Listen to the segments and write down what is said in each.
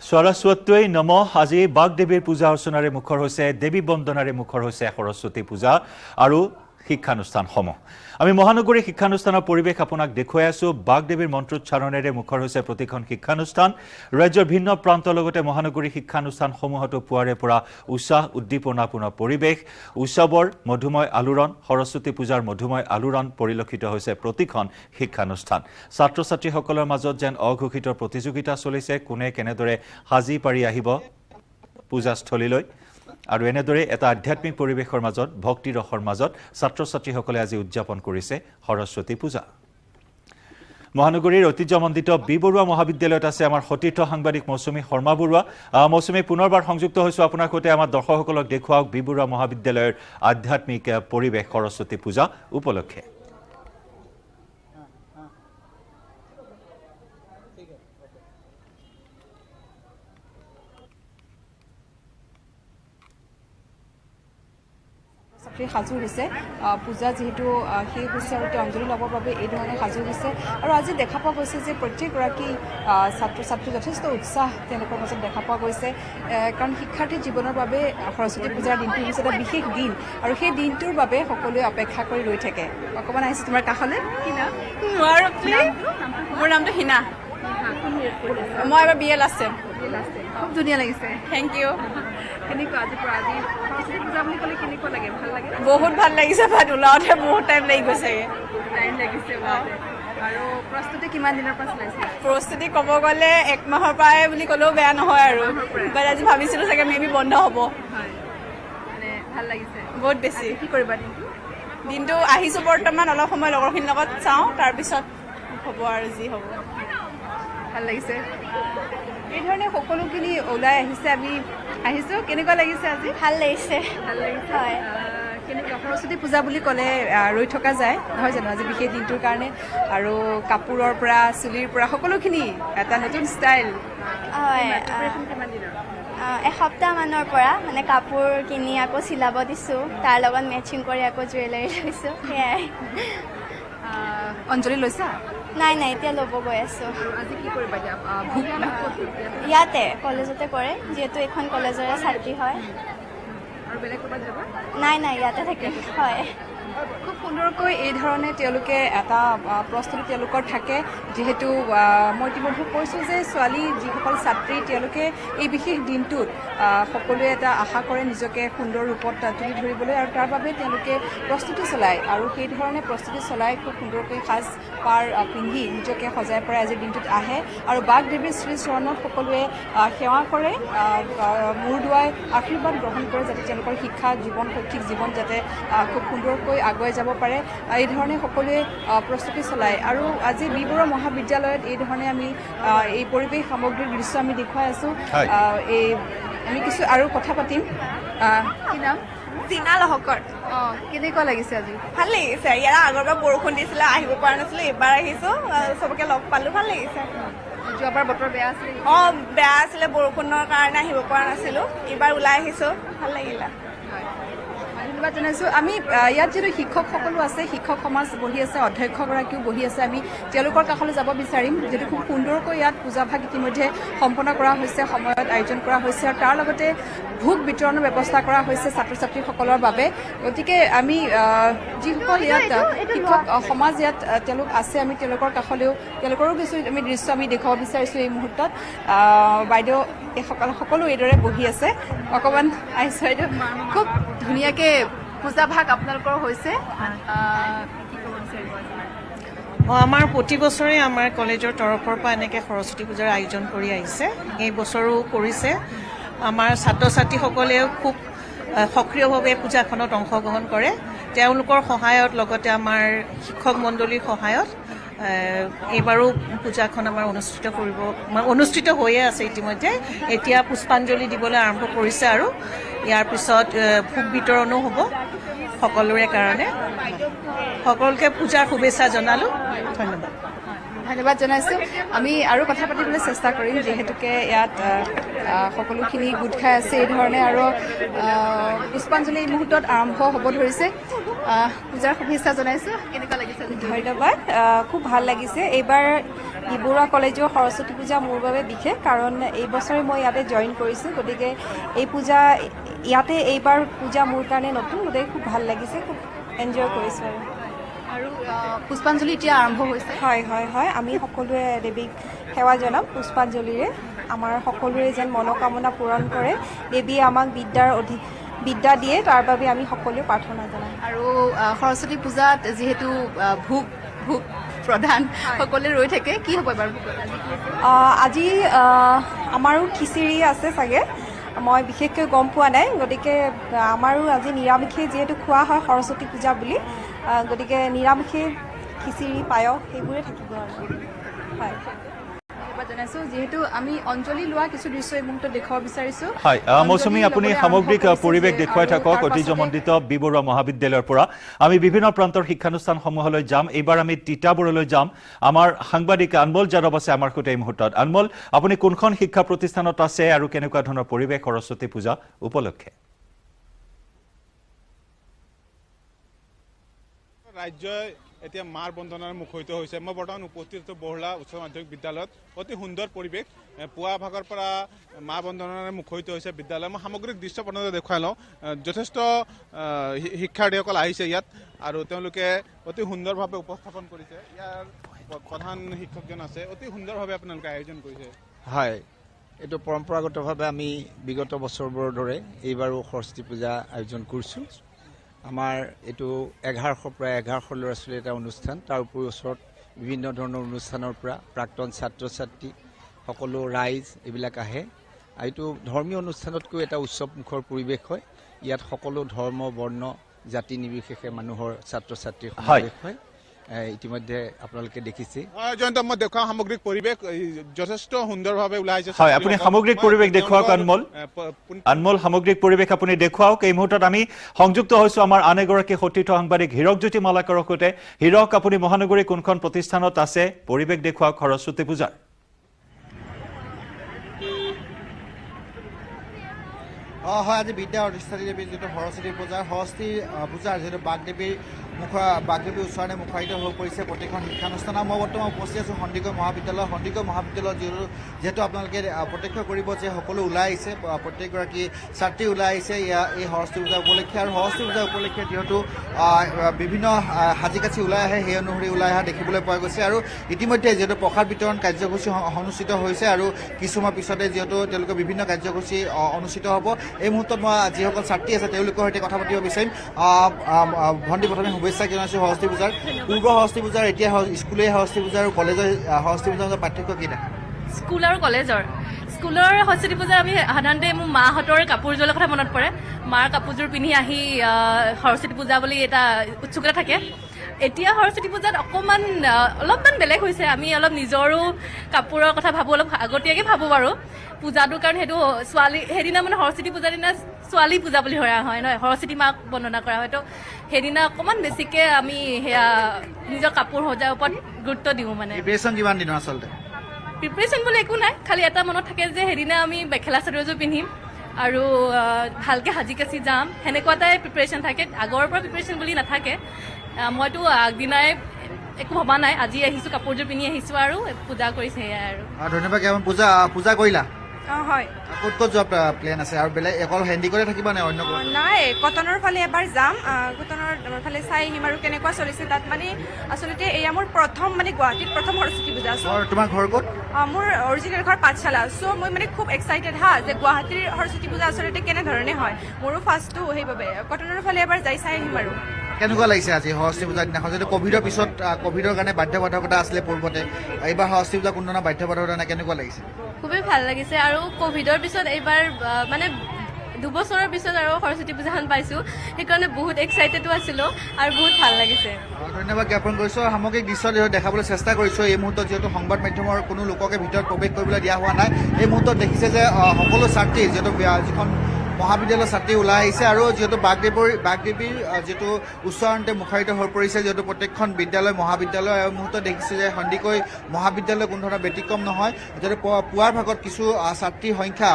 সৰস্বতী নমঃ আজি বাগদেৱীৰ পূজা অৰ্চনাৰে মুখৰ হৈছে দেৱী বন্দনাৰে মুখৰ হৈছে সৰস্বতী পূজা আৰু শিক্ষানুষ্ঠানসমূহ আমি মহানগৰী শিক্ষানুষ্ঠানৰ পৰিৱেশ আপোনাক দেখুৱাই আছো বাগদেৱীৰ মন্ত্ৰোচ্চাৰণেৰে মুখৰ হৈছে প্ৰতিখন শিক্ষানুষ্ঠান ৰাজ্যৰ ভিন্ন প্ৰান্তৰ লগতে মহানগৰী শিক্ষানুষ্ঠানসমূহতো পুৱাৰে পৰা উৎসাহ উদ্দীপনাপূৰ্ণ পৰিৱেশ উৎসৱৰ মধুময় আলোড়ন সৰস্বতী পূজাৰ মধুময় আলোড়ন পৰিলক্ষিত হৈছে প্ৰতিখন শিক্ষানুষ্ঠান ছাত্ৰ ছাত্ৰীসকলৰ মাজত যেন অঘোষিত প্ৰতিযোগিতা চলিছে কোনে কেনেদৰে হাজি পাৰি আহিব পূজাস্থলীলৈ আৰু এনেদৰে এটা আধ্যাত্মিক পৰিৱেশৰ মাজত ভক্তি ৰসৰ মাজত ছাত্ৰ ছাত্ৰীসকলে আজি উদযাপন কৰিছে সৰস্বতী পূজা মহানগৰীৰ ঐতিহ্যমণ্ডিত বি বৰুৱা মহাবিদ্যালয়ত আছে আমাৰ সতীৰ্থ সাংবাদিক মৌচুমী শৰ্মা বৰুৱা মৌচুমী পুনৰবাৰ সংযুক্ত হৈছো আপোনাৰ সৈতে আমাৰ দৰ্শকসকলক দেখুৱাওক বি বৰুৱা মহাবিদ্যালয়ৰ আধ্যাত্মিক পৰিৱেশ সৰস্বতী পূজা উপলক্ষে সাজু হৈছে পূজা যেহেতু সেই হৈছে আৰু অঞ্জলি ল'বৰ বাবে এই ধৰণে সাজু হৈছে আৰু আজি দেখা পোৱা গৈছে যে প্ৰত্যেকগৰাকী ছাত্ৰ ছাত্ৰী যথেষ্ট উৎসাহ তেওঁলোকৰ মাজত দেখা পোৱা গৈছে কাৰণ শিক্ষাৰ্থীৰ জীৱনৰ বাবে সৰস্বতী পূজাৰ দিনটো হৈছে এটা বিশেষ দিন আৰু সেই দিনটোৰ বাবে সকলোৱে অপেক্ষা কৰি ৰৈ থাকে অকণমান আহিছে তোমাৰ কাষলৈ মোৰ নামটো হিনা মই এবাৰ BA লাষ্ট ছেম খুব ধুনীয়া লাগিছে থেংক ইউ কেনেকুৱা আজি সৰস্বতী পূজা বুলি ক'লে কেনেকুৱা লাগে ভাল লাগে বহুত ভাল লাগিছে ভাত ওলাওঁতে বহুত টাইম লাগি গৈছেগৈ টাইম লাগিছে আৰু প্ৰস্তুতি কিমান দিনৰ পৰা চলাইছে প্ৰস্তুতি ক'ব গ'লে 1 মাহৰ পৰাই বুলি ক'লেও বেয়া নহয় আৰু বাট আজি ভাবিছিলোঁ চাগে মেবি বন্ধ হ'ব মানে ভাল লাগিছে বহুত বেছি কি কৰিবা দিনটো আহিছোঁ বৰ্তমান অলপ সময় লগৰখিনিৰ লগত চাওঁ তাৰপিছত হ'ব আৰু যি হ'ব ভাল লাগিছে এই ধৰণে সকলোখিনি ওলাই আহিছে আমি আহিছোঁ কেনেকুৱা লাগিছে আজি ভাল লাগিছে হয় কেনেকুৱা সৰস্বতী পূজা বুলি ক'লে ৰৈ থকা যায় নহয় জানো আজি বিশেষ দিনটোৰ কাৰণে আৰু কাপোৰৰ পৰা চুলিৰ পৰা সকলোখিনি এটা নতুন ষ্টাইল হয় কিমান দিনৰ এসপ্তাহমানৰ পৰা মানে কাপোৰ কিনি আকৌ চিলাব দিছোঁ তাৰ লগত মেচিং কৰি আকৌ জুৱেলাৰী লৈছোঁ সেয়াই অঞ্জলি লৈছা নাই এতিয়া ল'ব গৈ আছোঁ আজি কি কৰিবা ইয়াতে কলেজতে কৰে যিহেতু এইখন কলেজৰে ছাত্ৰী হয় আৰু বেলেগ ক'ৰবাত যাবা নাই ইয়াতে থাকিম হয় খুব সুন্দৰকৈ এই ধৰণে তেওঁলোকে এটা প্ৰস্তুতি তেওঁলোকৰ থাকে যিহেতু মই ইতিমধ্যে কৈছোঁ যে ছোৱালী যিসকল ছাত্ৰী তেওঁলোকে এই বিশেষ দিনটোত সকলোৱে এটা আশা কৰে নিজকে সুন্দৰ ৰূপত তুলি ধৰিবলৈ আৰু তাৰ বাবে তেওঁলোকে প্ৰস্তুতি চলায় আৰু সেই ধৰণে প্ৰস্তুতি চলাই খুব সুন্দৰকৈ সাজ পাৰ পিন্ধি নিজকে সজাই পৰাই আজিৰ দিনটোত আহে আৰু বাগদেৱীৰ শ্ৰীচৰণত সকলোৱে সেৱা কৰে মূৰ দুৱাই আশীৰ্বাদ গ্ৰহণ কৰে যাতে তেওঁলোকৰ শিক্ষা জীৱন শৈক্ষিক জীৱন যাতে খুব সুন্দৰকৈ আগুৱাই যাব পাৰে এই ধৰণে সকলোৱে প্ৰস্তুতি চলায় আৰু আজি বি বৰুৱা মহাবিদ্যালয়ত এই ধৰণে আমি এই পৰিৱেশ সামগ্ৰীৰ দৃশ্য আমি দেখুৱাই আছোঁ এই আমি কিছু আৰু কথা পাতিম কি নাম চিনা লহকৰ কেনেকুৱা লাগিছে আজি ভাল লাগিছে ইয়াৰ আগৰবাৰ বৰষুণ দিছিলে আহিব পৰা নাছিলোঁ এইবাৰ আহিছোঁ চবকে লগ পালোঁ ভাল লাগিছে যোৱাবাৰ বতৰ বেয়া আছিলে বেয়া আছিলে বৰষুণৰ কাৰণে আহিব পৰা নাছিলোঁ এইবাৰ ওলাই আহিছোঁ ভাল লাগিলে ধন্যবাদ জনাইছোঁ আমি ইয়াত যিহেতু শিক্ষকসকলো আছে শিক্ষক সমাজ বহি আছে অধ্যক্ষগৰাকীও বহি আছে আমি তেওঁলোকৰ কাষলৈ যাব বিচাৰিম যিহেতু খুব সুন্দৰকৈ ইয়াত পূজাভাগ ইতিমধ্যে সম্পন্ন কৰা হৈছে সময়ত আয়োজন কৰা হৈছে আৰু তাৰ লগতে ভোগ বিতৰণৰ ব্যৱস্থা কৰা হৈছে ছাত্ৰ ছাত্ৰীসকলৰ বাবে গতিকে আমি যিসকল ইয়াত শিক্ষক সমাজ ইয়াত তেওঁলোক আছে আমি তেওঁলোকৰ কাষলৈও তেওঁলোকৰো কিছু আমি দৃশ্য আমি দেখুৱাব বিচাৰিছোঁ এই মুহূৰ্তত বাইদেউ এইসকল সকলো এইদৰে বহি আছে অকণমান আহিছোঁ বাইদেউ খুব ধুনীয়াকৈ পূজাভাগ আপোনালোকৰ হৈছে কি ক'ব বিচাৰিব আমাৰ প্ৰতি বছৰে আমাৰ কলেজৰ তৰফৰ পৰা এনেকৈ সৰস্বতী পূজাৰ আয়োজন কৰি আহিছে এই বছৰো কৰিছে আমাৰ ছাত্ৰ ছাত্ৰীসকলেও খুব সক্ৰিয়ভাৱে পূজাখনত অংশগ্ৰহণ কৰে তেওঁলোকৰ সহায়ত লগতে আমাৰ শিক্ষক মণ্ডলীৰ সহায়ত এইবাৰো পূজাখন আমাৰ অনুষ্ঠিত হৈয়ে আছে ইতিমধ্যে এতিয়া পুষ্পাঞ্জলি দিবলৈ আৰম্ভ কৰিছে আৰু ইয়াৰ পিছত ভোগ বিতৰণো হ'ব সকলোৰে কাৰণে সকলোকে পূজাৰ শুভেচ্ছা জনালোঁ ধন্যবাদ ধন্যবাদ জনাইছোঁ আমি আৰু কথা পাতিবলৈ চেষ্টা কৰিম যিহেতুকে ইয়াত সকলোখিনি গোট খাই আছে এই ধৰণে আৰু পুষ্পাঞ্জলি এই মুহূৰ্তত আৰম্ভ হ'ব ধৰিছে পূজাৰ শুভেচ্ছা জনাইছোঁ কেনেকুৱা লাগিছে ধন্যবাদ খুব ভাল লাগিছে এইবাৰ বৰুৱা কলেজৰ সৰস্বতী পূজা মোৰ বাবে বিশেষ কাৰণ এই বছৰে মই ইয়াতে জইন কৰিছোঁ গতিকে এই পূজা ইয়াতে এইবাৰ পূজা মোৰ কাৰণে নতুন গতিকে খুব ভাল লাগিছে খুব এনজয় কৰিছোঁ আৰু পুষ্পাঞ্জলি এতিয়া আৰম্ভ হৈছে হয় হয় হয় আমি সকলোৱে দেৱীক সেৱা জনাম পুষ্পাঞ্জলিৰে আমাৰ সকলোৰে যেন মনোকামনা পূৰণ কৰে দেৱীয়ে আমাক বিদ্যা দিয়ে তাৰ বাবে আমি সকলোৱে প্ৰাৰ্থনা জনাম আৰু সৰস্বতী পূজাত যিহেতু ভোগ প্ৰধান সকলোৱে ৰৈ থাকে কি হ'ব এবাৰ আজি আমাৰো খিচিৰি আছে চাগে মই বিশেষকৈ গম পোৱা নাই গতিকে আমাৰো আজি নিৰামিষে যিহেতু খোৱা হয় সৰস্বতী পূজা বুলি গতিকে নিৰামিষে খিচিৰি পায়স সেইবোৰে থাকিব আৰু হয় জনাইছোঁ যিহেতু আমি অঞ্জলি লোৱা কিছু দৃশ্য এই মুহূৰ্তত দেখুৱাব বিচাৰিছোঁ হয় মৌচুমী আপুনি সামগ্ৰিক পৰিৱেশ দেখুৱাই থাকক ঐতিহ্যমণ্ডিত বি বৰুৱা মহাবিদ্যালয়ৰ পৰা আমি বিভিন্ন প্ৰান্তৰ শিক্ষানুষ্ঠানসমূহলৈ যাম এইবাৰ আমি তিতাবৰলৈ যাম আমাৰ সাংবাদিক আনমোল যাদৱ আছে আমাৰ সৈতে এই মুহূৰ্তত আনমোল আপুনি কোনখন শিক্ষা প্ৰতিষ্ঠানত আছে আৰু কেনেকুৱা ধৰণৰ পৰিৱেশ সৰস্বতী পূজা উপলক্ষে ৰাজ্যই এতিয়া মাৰ বন্দনাৰ মুখৰিত হৈছে মই বৰ্তমান উপস্থিত আছোঁ বহলা উচ্চ মাধ্যমিক বিদ্যালয়ত অতি সুন্দৰ পৰিৱেশ পুৱা ভাগৰ পৰা মা বন্দনাৰে মুখৰিত হৈছে বিদ্যালয় মই সামগ্ৰিক দৃশ্য প্ৰথমতে দেখুৱাই লওঁ যথেষ্ট শিক্ষাৰ্থীসকল আহিছে ইয়াত আৰু তেওঁলোকে অতি সুন্দৰভাৱে উপস্থাপন কৰিছে ইয়াৰ প্ৰধান শিক্ষকজন আছে অতি সুন্দৰভাৱে আপোনালোকে আয়োজন কৰিছে হয় এইটো পৰম্পৰাগতভাৱে আমি বিগত বছৰবোৰৰ দৰে এইবাৰো সৰস্বতী পূজা আয়োজন কৰিছোঁ আমাৰ এইটো 1100 প্ৰায় 1100 ল'ৰা ছোৱালীৰ এটা অনুষ্ঠান তাৰ উপৰি ওচৰত বিভিন্ন ধৰণৰ অনুষ্ঠানৰ পৰা প্ৰাক্তন ছাত্ৰ ছাত্ৰী সকলো ৰাইজ এইবিলাক আহে এইটো ধৰ্মীয় অনুষ্ঠানতকৈ এটা উৎসৱমুখৰ পৰিৱেশ হয় ইয়াত সকলো ধৰ্ম বৰ্ণ জাতি নিৰ্বিশেষে মানুহৰ ছাত্ৰ ছাত্ৰীৰ সমাৱেশ হয় ইতিমধ্যে আপোনালোকে দেখিছে জয়ন্ত মই দেখুৱাওঁ সামগ্ৰিক পৰিৱেশ যথেষ্ট সুন্দৰভাৱে ওলাই আহিছে হয় আপুনি সামগ্ৰিক পৰিৱেশ দেখুৱাওক আনমোল সামগ্ৰিক পৰিৱেশ আপুনি দেখুৱাওক এই মুহূৰ্তত আমি সংযুক্ত হৈছোঁ আমাৰ আন এগৰাকী সতীৰ্থ সাংবাদিক হীৰকজ্যোতি মালাকাৰৰ সৈতে হীৰক আপুনি মহানগৰী কোনখন প্ৰতিষ্ঠানত আছে পৰিৱেশ দেখুৱাওক সৰস্বতী পূজাৰ হয় আজি বিদ্যা অধিষ্ঠাত্ৰী দেৱীৰ যিটো সৰস্বতী পূজাৰ যিহেতু বাগদেৱীৰ ওচৰতে মুখাৰিত হৈ পৰিছে প্ৰতিখন শিক্ষানুষ্ঠান মই বৰ্তমান উপস্থিত আছোঁ সন্দিকৈ মহাবিদ্যালয় যিহেতু আপোনালোকে প্ৰত্যক্ষ কৰিব যে সকলো ওলাই আহিছে প্ৰত্যেকগৰাকী ছাত্ৰী ওলাই আহিছে এই সৰস্বতী পূজা উপলক্ষে আৰু সৰস্বতী পূজা উপলক্ষে যিহেতু বিভিন্ন সাজি কাছি ওলাই আহে সেই অনুসৰি ওলাই অহা দেখিবলৈ পোৱা গৈছে আৰু ইতিমধ্যে যিহেতু প্ৰসাদ বিতৰণ কাৰ্যসূচী অনুষ্ঠিত হৈছে আৰু কিছুমান পিছতে যিহেতু তেওঁলোকে বিভিন্ন কাৰ্যসূচী অনুষ্ঠিত হ'ব এই মুহূৰ্তত মই যিসকল ছাত্ৰী আছে তেওঁলোকৰ সৈতে কথা পাতিব বিচাৰিম ভণ্টি প্ৰথমে শুভেচ্ছা জনাইছোঁ সৰস্বতী পূজাৰ পূৰ্ব সৰস্বতী পূজাৰ এতিয়া স্কুলীয়া সৰস্বতী পূজা আৰু কলেজৰ সৰস্বতী পূজাৰ মাজত পাৰ্থক্য কি নাই স্কুল আৰু কলেজৰ স্কুলৰ সৰস্বতী পূজা আমি সাধাৰণতে মোৰ মাহঁতৰ কাপোৰযোৰৰ কথা মনত পৰে মাৰ কাপোৰযোৰ পিন্ধি আহি সৰস্বতী পূজা বুলি এটা উৎসুকতা থাকে এতিয়া সৰস্বতী পূজাত অলপমান বেলেগ হৈছে আমি অলপ নিজৰো কাপোৰৰ কথা ভাবোঁ অলপ আগতীয়াকৈ ভাবোঁ বাৰু পূজাটোৰ কাৰণ সেইটো সেইদিনা মানে সৰস্বতী পূজাৰ দিনা ছোৱালী পূজা বুলি ধৰা হয় নহয় সৰস্বতী মাক বন্দনা কৰা হয় তো সেইদিনা অকণমান বেছিকৈ আমি সেয়া নিজৰ কাপোৰ সজাৰ ওপৰত গুৰুত্ব দিওঁ মানে প্ৰিপাৰেশ্যন কিমান দিনৰ আচলতে প্ৰিপাৰেশ্যন বুলি একো নাই খালি এটা মনত থাকে যে সেইদিনা আমি মেখেলা চাদৰযোৰ পিন্ধিম আৰু ভালকৈ সাজি কাচি যাম সেনেকুৱা এটাই প্ৰিপাৰেশ্যন থাকে আগৰ পৰা প্ৰিপাৰেশ্যন বুলি নাথাকে মইতো আগদিনাই একো ভবা নাই আজি আহিছোঁ কাপোৰযোৰ পিন্ধি আহিছোঁ আৰু পূজা কৰিছে সেয়াই আৰু ধন্যবাদ পূজা কৰিলা হয় ক'ত ক'ত যোৱা প্লেন আছে আৰু বেলেগ অকল হেণ্ডিকতে থাকিবা নে অন্য নাই কটনৰ ফালে এবাৰ যাম কটনৰ ফালে চাই আহিম আৰু কেনেকুৱা চলিছে তাত মানে আচলতে এয়া মোৰ প্ৰথম মানে গুৱাহাটীত প্ৰথম সৰস্বতী পূজা তোমাৰ ঘৰ ক'ত মোৰ অৰিজিনেল ঘৰ পাঠশালা চ' মই মানে খুব এক্সাইটেড যে গুৱাহাটীৰ সৰস্বতী পূজা আচলতে কেনেধৰণে হয় মোৰো ফাৰ্ষ্টটো সেইবাবে কটনৰ ফালে এবাৰ যাই চাই আহিম আৰু কেনেকুৱা লাগিছে আজি সৰস্বতী পূজাৰ দিনাখন যিহেতু ক'ভিডৰ পিছত ক'ভিডৰ কাৰণে বাধ্যবাধকতা আছিলে পূৰ্বতে এইবাৰ সৰস্বতী পূজা কোনো ধৰণৰ বাধ্যবাধকতা নাই কেনেকুৱা লাগিছে খুবেই ভাল লাগিছে আৰু ক'ভিডৰ পিছত এইবাৰ মানে দুবছৰৰ পিছত আৰু সৰস্বতী পূজাখন পাইছোঁ সেইকাৰণে বহুত এক্সাইটেডো আছিলোঁ আৰু বহুত ভাল লাগিছে ধন্যবাদ জ্ঞাপন কৰিছোঁ সামগ্ৰিক দৃশ্য দেখাবলৈ চেষ্টা কৰিছোঁ এই মুহূৰ্তত যিহেতু সংবাদ মাধ্যমৰ কোনো লোককে ভিতৰত প্ৰৱেশ কৰিবলৈ দিয়া হোৱা নাই এই মুহূৰ্তত দেখিছে যে সকলো ছাত্ৰী যিহেতু যিখন মহাবিদ্যালয়ৰ ছাত্ৰী ওলাই আহিছে আৰু যিহেতু বাগদেৱীৰ যিটো উচ্চাৰণতে মুখাৰিত হৈ পৰিছে, যিহেতু প্ৰত্যেকখন বিদ্যালয় মহাবিদ্যালয় এই মুহূৰ্তত দেখিছোঁ যে সন্দিকৈ মহাবিদ্যালয় কোনো ধৰণৰ ব্যতিক্ৰম নহয়। যিহেতু পুৱাৰ ভাগত কিছু ছাত্ৰীৰ সংখ্যা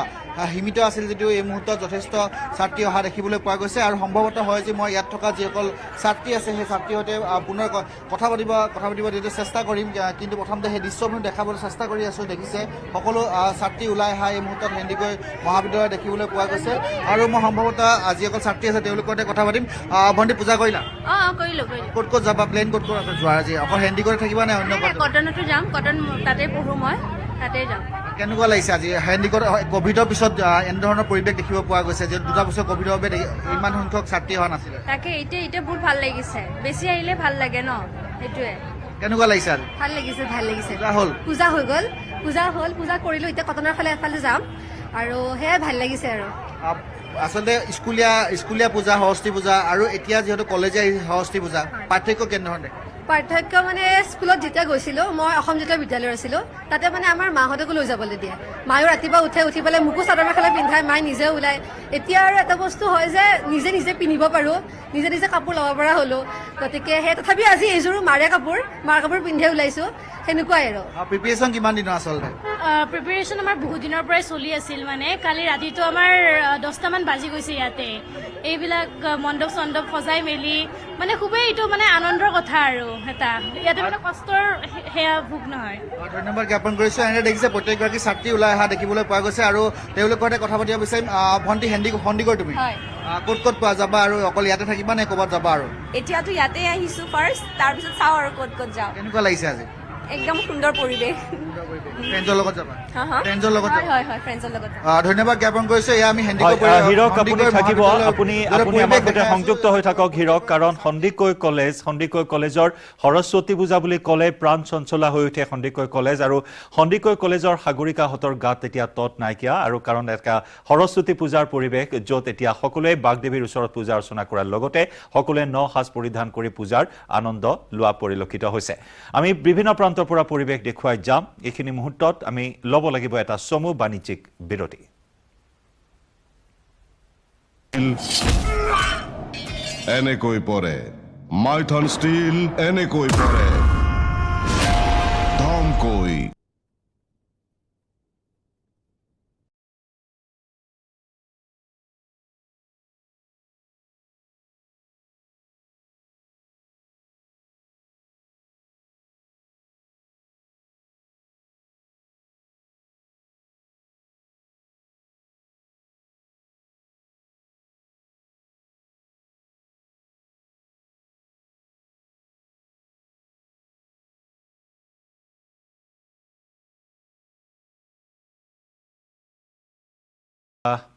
সীমিত আছিল যদিও এই মুহূৰ্তত যথেষ্ট ছাত্ৰী অহা দেখিবলৈ পোৱা গৈছে আৰু সম্ভৱতঃ হয় যে মই ইয়াত থকা যিসকল ছাত্ৰী আছে সেই ছাত্ৰীৰ সৈতে পুনৰ কথা পাতিব যিহেতু চেষ্টা কৰিম, কিন্তু প্ৰথমতে সেই দৃশ্যসমূহ দেখাবলৈ চেষ্টা কৰি আছোঁ। দেখিছে সকলো ছাত্ৰী ওলাই অহা এই মুহূৰ্তত সন্দিকৈ মহাবিদ্যালয় দেখিবলৈ পোৱা গৈছে আৰু মই সম্ভৱতঃ যিসকল ছাত্ৰী আছে তেওঁলোকৰ সৈতে কথা পাতিম। ভণ্টি পূজা কৰিলা? কৰিলোঁ ক'ত ক'ত যাবা, প্লেন ক'ত ক'ত আছে যোৱাৰ? আজি অকল হেণ্ডিকতে থাকিবা নে অন্য ক'ত? কটনতো যাম, কটন তাতে পঢ়োঁ মই, তাতে যাম। কেনেকুৱা লাগিছে আজি হেণ্ডিকত? ক'ভিডৰ পিছত এনেধৰণৰ পৰিৱেশ দেখিব পোৱা গৈছে, যে 2 বছৰ ক'ভিডৰ বাবে ইমান সংখ্যক ছাত্ৰী অহা নাছিলে। তাকে এতিয়া বহুত ভাল লাগিছে, বেছি আহিলে ভাল লাগে ন, সেইটোৱে। কেনেকুৱা লাগিছে আজি? ভাল লাগিছে। পূজা হ'ল? পূজা পূজা কৰিলোঁ, এতিয়া কটনৰ ফালে এফালে যাম আৰু সেয়াই ভাল লাগিছে আৰু। আচলতে স্কুলীয়া পূজা, সৰস্বতী পূজা আৰু এতিয়া যিহেতু কলেজীয়া সৰস্বতী পূজা, পাৰ্থক্য কেনেধৰণে? পাৰ্থক্য মানে স্কুলত যেতিয়া গৈছিলোঁ, মই অসম জাতীয় বিদ্যালয়ত আছিলোঁ, তাতে মানে আমাৰ মাহঁতকো লৈ যাবলৈ দিয়ে। মায়েও ৰাতিপুৱা উঠি পেলাই মোকো চাদৰ মেখেলা পিন্ধাই, মায়ে নিজে ওলায়। এতিয়া আৰু এটা বস্তু হয় যে নিজে পিন্ধিব পাৰোঁ, নিজে কাপোৰ ল'ব পৰা হ'লোঁ। গতিকে সেই তথাপি আজি এইযোৰো মাৰ কাপোৰ পিন্ধাই ওলাইছোঁ, সেনেকুৱাই আৰু। প্ৰিপেৰেশ্যন কিমান দিনৰ আচলতে? প্ৰিপেৰেশ্যন আমাৰ বহুত দিনৰ পৰাই চলি আছিল। মানে কালি ৰাতিটো আমাৰ 10টামান বাজি গৈছে ইয়াতে, এইবিলাক মণ্ডপ চণ্ডপ সজাই মেলি, মানে খুবেই এইটো মানে আনন্দৰ কথা আৰু এটা, ইয়াতে মানে কষ্টৰ সেয়া ভোগ নহয়। ধন্যবাদ জ্ঞাপন কৰিছোঁ। এনে দেখিছে প্ৰত্যেকগৰাকী ছাত্ৰী ওলাই অহা দেখিবলৈ পোৱা গৈছে আৰু তেওঁলোকৰ সৈতে কথা পাতিব বিচাৰিম। ভণ্টি সন্দিকৈ তুমি ক'ত ক'ত পোৱা যাবা আৰু অকল ইয়াতে থাকিবা নে ক'ৰবাত যাবা? আৰু এতিয়াতো ইয়াতে আহিছোঁ ফাৰ্ষ্ট, তাৰপিছত চাওঁ আৰু ক'ত যাওঁ। কেনেকুৱা লাগিছে আজি? একদম সুন্দৰ পৰিৱেশ। ফ্ৰেণ্ডৰ লগত যাবা? ফ্ৰেণ্ডৰ লগত হয় ফ্ৰেণ্ডছৰ লগত। ধন্যবাদ জ্ঞাপন কৰিছোঁ। এয়া আমি হীৰক আপুনি থাকিব, আপুনি আমাৰ সৈতে সংযুক্ত হৈ থাকক হীৰক, কাৰণ সন্দিকৈ কলেজৰ সৰস্বতী পূজা বুলি ক'লে প্ৰাণ চঞ্চলা হৈ উঠে সন্দিকৈ কলেজ, আৰু সন্দিকৈ কলেজৰ সাগৰিকাহঁতৰ গাত এতিয়া তত নাইকিয়া, আৰু কাৰণ এটা সৰস্বতী পূজাৰ পৰিৱেশ য'ত এতিয়া সকলোৱে বাগদেৱীৰ ওচৰত পূজা অৰ্চনা কৰাৰ লগতে সকলোৱে ন সাজ পৰিধান কৰি পূজাৰ আনন্দ লোৱা পৰিলক্ষিত হৈছে। আমি বিভিন্ন প্ৰান্তৰ পৰা পৰিৱেশ দেখুৱাই যাম। এইখিনি মুহূৰ্তত আমি ল'ব লাগিব এটা চমু বাণিজ্যিক বিৰতি। এনেকৈ পৰে মাইথন ষ্টীল, এনেকৈ পৰে ধমকৈ।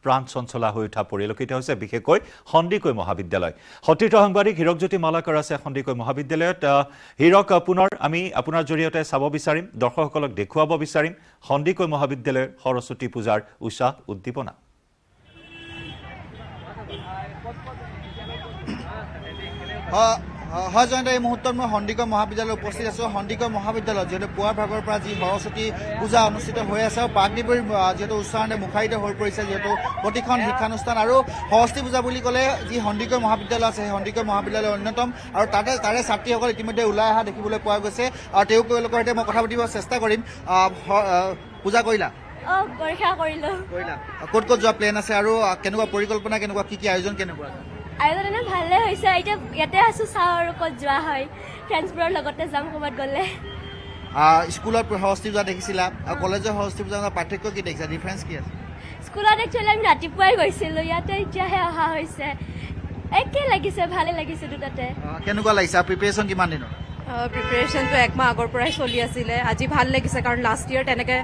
প্ৰাণ চঞ্চলা হৈ উঠা পৰিলক্ষিত হৈছে বিশেষকৈ সন্দিকৈ মহাবিদ্যালয়। সতীৰ্থ সাংবাদিক হীৰকজ্যোতি মালাকাৰ আছে সন্দিকৈ মহাবিদ্যালয়ত। হীৰক, পুনৰ আমি আপোনাৰ জৰিয়তে চাব বিচাৰিম, দৰ্শকসকলক দেখুৱাব বিচাৰিম সন্দিকৈ মহাবিদ্যালয়ৰ সৰস্বতী পূজাৰ উৎসাহ উদ্দীপনা। হয় জয়ন্ত, এই মুহূৰ্তত মই সন্দিকৈ মহাবিদ্যালয়ত উপস্থিত আছোঁ। সন্দিকৈ মহাবিদ্যালয়ত যিহেতু পুৱাৰ ভাগৰ পৰা যি সৰস্বতী পূজা অনুষ্ঠিত হৈ আছে আৰু বাগদেৱীৰ যিহেতু উচ্চাৰণে মুখাৰিত হৈ পৰিছে, যিহেতু প্ৰতিখন শিক্ষানুষ্ঠান আৰু সৰস্বতী পূজা বুলি ক'লে যি সন্দিকৈ মহাবিদ্যালয় আছে সেই সন্দিকৈ মহাবিদ্যালয় অন্যতম, আৰু তাৰে ছাত্ৰীসকল ইতিমধ্যে ওলাই অহা দেখিবলৈ পোৱা গৈছে আৰু তেওঁলোকৰ সৈতে মই কথা পাতিব চেষ্টা কৰিম। পূজা কৰিলা? পৰীক্ষা কৰিলোঁ। ক'ত ক'ত যোৱা প্লেন আছে আৰু কেনেকুৱা পৰিকল্পনা, কেনেকুৱা কি আয়োজন কেনেকুৱা? আয়োজন এনে ভালে হৈছে, এতিয়া ইয়াতে আছোঁ, চাওঁ আৰু ক'ত যোৱা হয়, ফ্ৰেণ্ডছবোৰৰ লগতে যাম ক'ৰবাত গ'লে। স্কুলত সৰস্বতী পূজা দেখিছিলা আৰু কলেজৰ সৰস্বতী পূজাৰ পাৰ্থক্য কি দেখিছা, ডিফাৰেঞ্চ কি আছে? স্কুলত একচুৱেলি আমি ৰাতিপুৱাই গৈছিলোঁ, ইয়াতে এতিয়াহে অহা হৈছে, একে লাগিছে, ভালে লাগিছে দুটাতে। কেনেকুৱা লাগিছে? প্ৰিপেৰেশ্যন কিমান দিনৰ? প্ৰিপেৰেশ্যনটো 1 মাহ আগৰ পৰাই চলি আছিলে। আজি ভাল লাগিছে কাৰণ লাষ্ট ইয়েৰ তেনেকৈ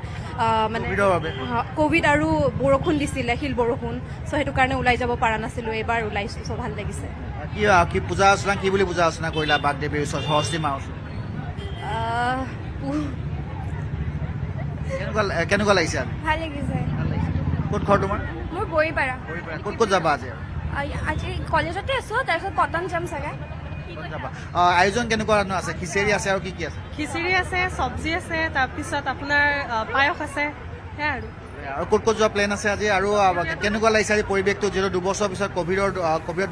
মানে ক'ভিড আৰু বৰষুণ দিছিলে, শিল বৰষুণ, চ' সেইটো কাৰণে ওলাই যাব পৰা নাছিলোঁ। এইবাৰ ওলাইছোঁ, চ' ভাল লাগিছে। কি পূজা অৰ্চনা, কি বুলি পূজা অৰ্চনা কৰিলা বাগদেৱীৰ ওচৰত, সৰস্বতী মাৰ ওচৰত? কেনেকুৱা লাগিছে? ভাল লাগিছে। ক'ত ঘৰ তোমাৰ? মোৰ বৰিপাৰা। ক'ত ক'ত যাবা আজি? আজি কলেজতে আছোঁ, তাৰপিছত কটন যাম চাগে। আয়োজন কেনেকুৱা আছে? খিচিৰি আছে আৰু কি কি আছে? খিচিৰি আছে, চব্জি আছে, তাৰপিছত আপোনাৰ পায়স আছে, সেয়াই আৰু ক'ত ক'ত যোৱা প্লেন আছে আজি আৰু কেনেকুৱা লাগিছে আজি পৰিৱেশটো যিহেতু 2 বছৰ পিছত কভিডৰ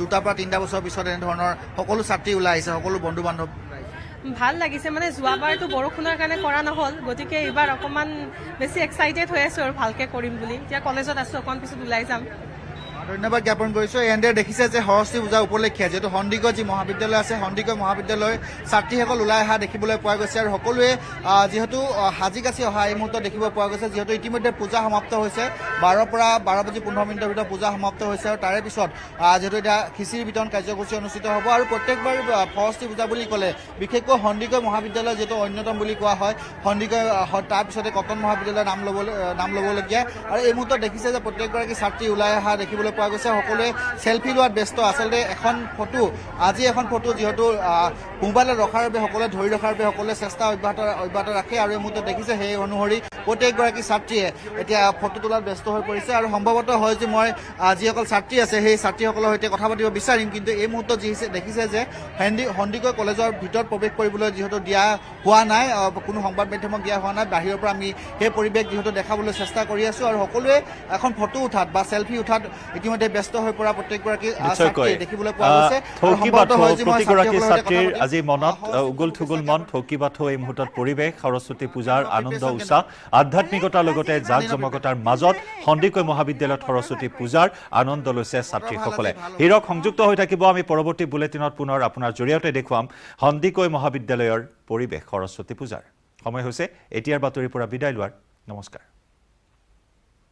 2টাৰ পৰা 3টা বছৰ পিছত এনেধৰণৰ সকলো ছাত্ৰী ওলাই আহিছে সকলো বন্ধু বান্ধৱ ভাল লাগিছে মানে যোৱাবাৰতো বৰষুণৰ কাৰণে কৰা নহ'ল গতিকে এইবাৰ অকণমান বেছি এক্সাইটেড হৈ আছোঁ আৰু ভালকৈ কৰিম বুলি এতিয়া কলেজত আছোঁ অকণ পিছত ওলাই যাম ধন্যবাদ জ্ঞাপন কৰিছোঁ এনেদৰে দেখিছে যে সৰস্বতী পূজা উপলক্ষে যিহেতু সন্দিকৈ যি মহাবিদ্যালয় আছে সন্দিকৈ মহাবিদ্যালয়ৰ ছাত্ৰীসকল ওলাই অহা দেখিবলৈ পোৱা গৈছে আৰু সকলোৱে যিহেতু সাজি কাচি অহা এই মুহূৰ্তত দেখিব পোৱা গৈছে যিহেতু ইতিমধ্যে পূজা সমাপ্ত হৈছে 12 পৰা 12:15 ভিতৰত পূজা সমাপ্ত হৈছে আৰু তাৰে পিছত যিহেতু এতিয়া খিচিৰি বিতৰণ কাৰ্যসূচী অনুষ্ঠিত হ'ব আৰু প্ৰত্যেকবাৰ সৰস্বতী পূজা বুলি ক'লে বিশেষকৈ সন্দিকৈ মহাবিদ্যালয় যিহেতু অন্যতম বুলি কোৱা হয় সন্দিকৈ তাৰপিছতে কটন মহাবিদ্যালয়ৰ নাম ল'বলগীয়া আৰু এই মুহূৰ্তত দেখিছে যে প্ৰত্যেকগৰাকী ছাত্ৰী ওলাই অহা দেখিবলৈ পোৱা গৈছে সকলোৱে সেলফি লোৱাত ব্যস্ত আচলতে এখন ফটো যিহেতু মোবাইলত ৰখাৰ বাবে সকলোৱে ধৰি ৰখাৰ বাবে সকলোৱে চেষ্টা অব্যাহত ৰাখে আৰু এই মুহূৰ্তত দেখিছে সেই অনুসৰি প্ৰত্যেকগৰাকী ছাত্ৰীয়ে এতিয়া ফটো তোলাত ব্যস্ত হৈ পৰিছে আৰু সম্ভৱতঃ হয় যে মই যিসকল ছাত্ৰী আছে সেই ছাত্ৰীসকলৰ সৈতে কথা পাতিব বিচাৰিম কিন্তু এই মুহূৰ্তত দেখিছে যে সন্দিকৈ কলেজৰ ভিতৰত প্ৰৱেশ কৰিবলৈ যিহেতু দিয়া হোৱা নাই কোনো সংবাদ মাধ্যমক দিয়া হোৱা নাই বাহিৰৰ পৰা আমি সেই পৰিৱেশ যিহেতু দেখাবলৈ চেষ্টা কৰি আছোঁ আৰু সকলোৱে এখন ফটো উঠাত বা সেলফি উঠাত ইতিমধ্যে ব্যস্ত হৈ পৰা প্ৰত্যেকগৰাকী ছাত্ৰী দেখিবলৈ পোৱা গৈছে প্ৰতিগৰাকী ছাত্ৰীৰ আজি মনত উগুল থুগুল মন থৌকি বাথৌ এই মুহূৰ্তত পৰিৱেশ সৰস্বতী পূজাৰ আনন্দ উৎসাহ আধ্যাত্মিকতাৰ লগতে জাক জমকতাৰ মাজত সন্দিকৈ মহাবিদ্যালয়ত সৰস্বতী পূজাৰ আনন্দ লৈছে ছাত্ৰীসকলে হীৰক সংযুক্ত হৈ থাকিব আমি পৰৱৰ্তী বুলেটিনত পুনৰ আপোনাৰ জৰিয়তে দেখুৱাম সন্দিকৈ মহাবিদ্যালয়ৰ পৰিৱেশ সৰস্বতী পূজাৰ সময় হৈছে এতিয়াৰ বাতৰিৰ পৰা বিদায় লোৱাৰ নমস্কাৰ